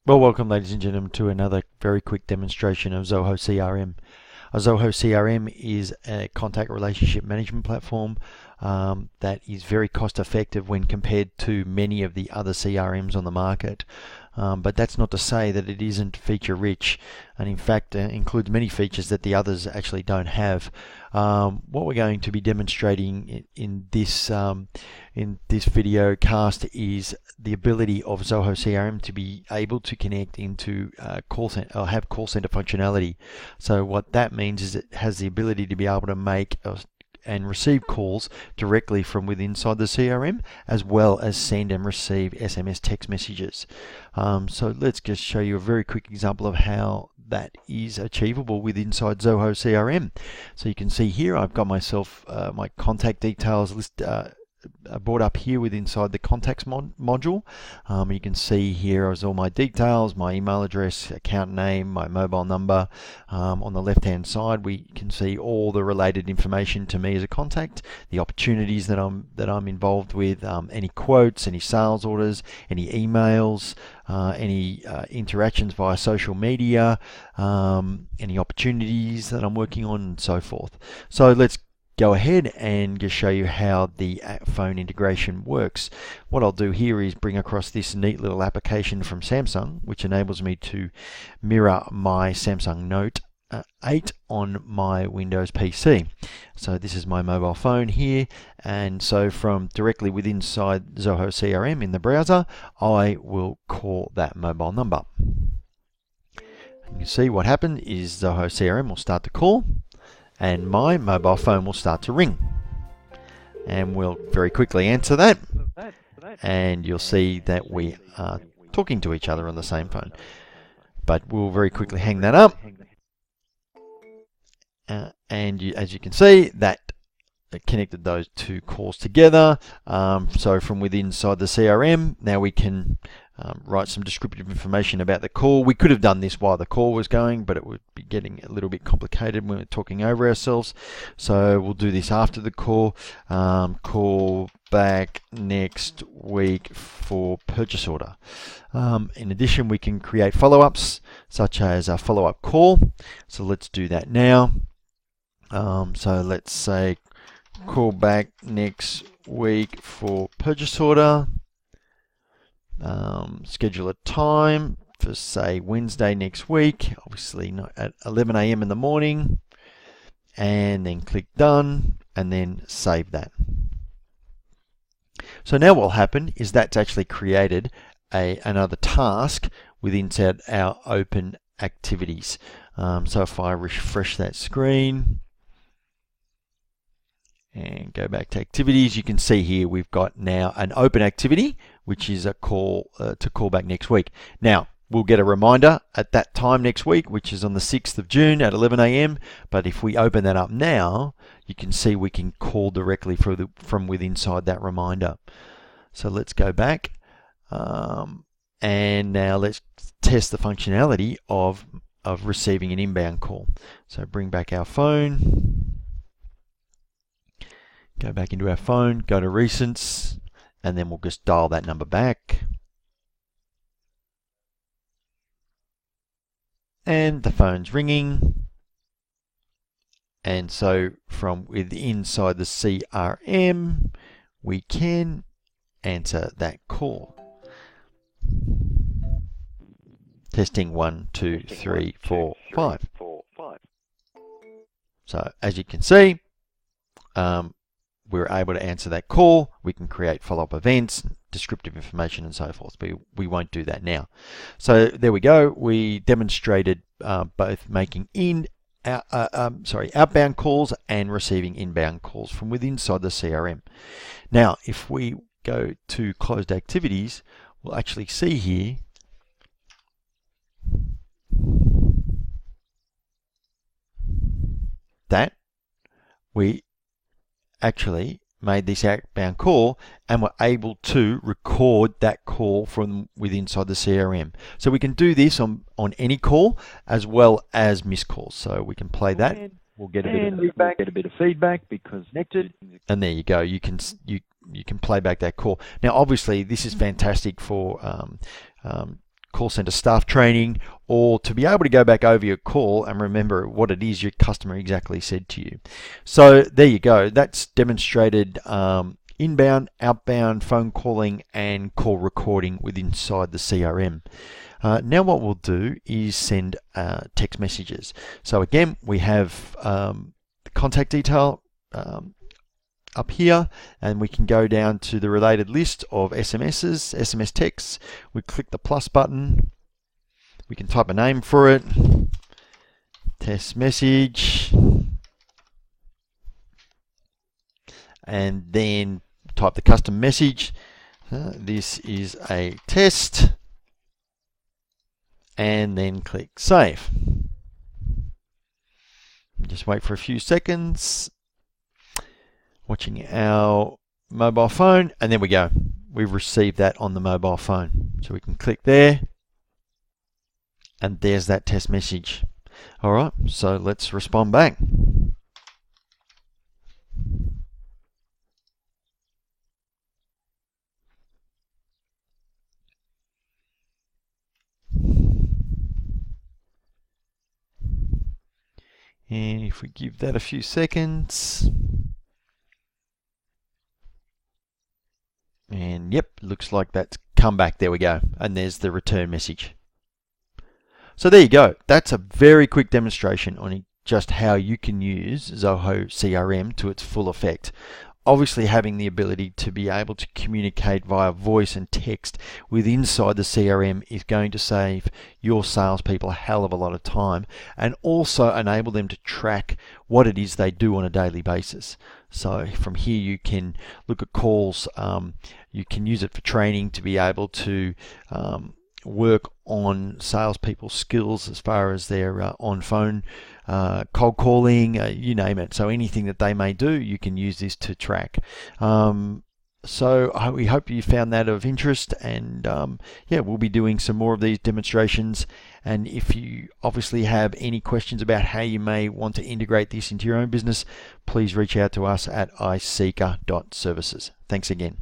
Well, welcome ladies and gentlemen to another very quick demonstration of Zoho CRM. Zoho CRM is a contact relationship management platform that is very cost effective when compared to many of the other CRMs on the market. But that's not to say that it isn't feature rich, and in fact includes many features that the others actually don't have. What we're going to be demonstrating in this video cast is the ability of Zoho CRM to be able to connect into call center, or have call center functionality. So what that means is it has the ability to be able to make and receive calls directly from within inside the CRM, as well as send and receive SMS text messages. So let's just show you a very quick example of how that is achievable with inside Zoho CRM. So you can see here I've got myself my contact details list brought up here with inside the contacts module. You can see here is all my details, my email address, account name, my mobile number. On the left hand side we can see all the related information to me as a contact, the opportunities that I'm involved with, any quotes, any sales orders, any emails, any interactions via social media, any opportunities that I'm working on, and so forth. So let's go ahead and just show you how the phone integration works. What I'll do here is bring across this neat little application from Samsung, which enables me to mirror my Samsung Note 8 on my Windows PC. So this is my mobile phone here, and so from directly within inside Zoho CRM in the browser, I will call that mobile number. You can see what happened is Zoho CRM will start to call, and my mobile phone will start to ring, and we'll very quickly answer that, and you'll see that we are talking to each other on the same phone, but we'll very quickly hang that up, and as you can see that it connected those two calls together. So from within inside the CRM now we can write some descriptive information about the call. We could have done this while the call was going, but it would be getting a little bit complicated when we're talking over ourselves. So we'll do this after the call. Call back next week for purchase order. In addition, we can create follow-ups, such as a follow-up call. So let's do that now. So let's say call back next week for purchase order. Schedule a time for, say, Wednesday next week, obviously not at 11 a.m. in the morning, and then click done, and then save that. So now what will happen is that's actually created another task within our open activities. So if I refresh that screen and go back to activities, you can see here we've got now an open activity, which is a call to call back next week. Now we'll get a reminder at that time next week, which is on the 6th of June at 11 a.m. But if we open that up now, you can see we can call directly from within inside that reminder. So let's go back, and now let's test the functionality of receiving an inbound call. So bring back our phone. Go back into our phone, go to recents, and then we'll just dial that number back. And the phone's ringing. And so from inside the CRM, we can answer that call. Testing 1, 2, 3, 4, 5. So as you can see, we're able to answer that call. We can create follow-up events, descriptive information, and so forth, but we won't do that now. So there we go. We demonstrated both making outbound calls and receiving inbound calls from within inside the CRM. Now, if we go to closed activities, we'll actually see here that we actually made this outbound call and were able to record that call from within inside the CRM. So we can do this on any call as well as missed calls. So we can play that. We'll get a bit of feedback because connected. And there you go. You can play back that call. Now, obviously, this is fantastic for call center staff training, or to be able to go back over your call and remember what it is your customer exactly said to you. So there you go. That's demonstrated inbound, outbound phone calling and call recording inside the CRM. Now what we'll do is send text messages. So again, we have the contact detail up here, and we can go down to the related list of SMSs, SMS texts. We click the plus button. We can type a name for it. Test message. And then type the custom message. This is a test. And then click save. Just wait for a few seconds. Watching our mobile phone, and there we go. We've received that on the mobile phone. So we can click there, and there's that test message. All right, so let's respond back. And if we give that a few seconds, and yep, looks like that's come back. There we go. And there's the return message. So there you go. That's a very quick demonstration on just how you can use Zoho CRM to its full effect. Obviously, having the ability to be able to communicate via voice and text inside the CRM is going to save your salespeople a hell of a lot of time, and also enable them to track what it is they do on a daily basis. So from here you can look at calls, you can use it for training to be able to work on salespeople's skills as far as their on-phone cold calling, you name it. So anything that they may do, you can use this to track. So we hope you found that of interest, and yeah, we'll be doing some more of these demonstrations. And if you obviously have any questions about how you may want to integrate this into your own business, please reach out to us at iSeeker.services. Thanks again.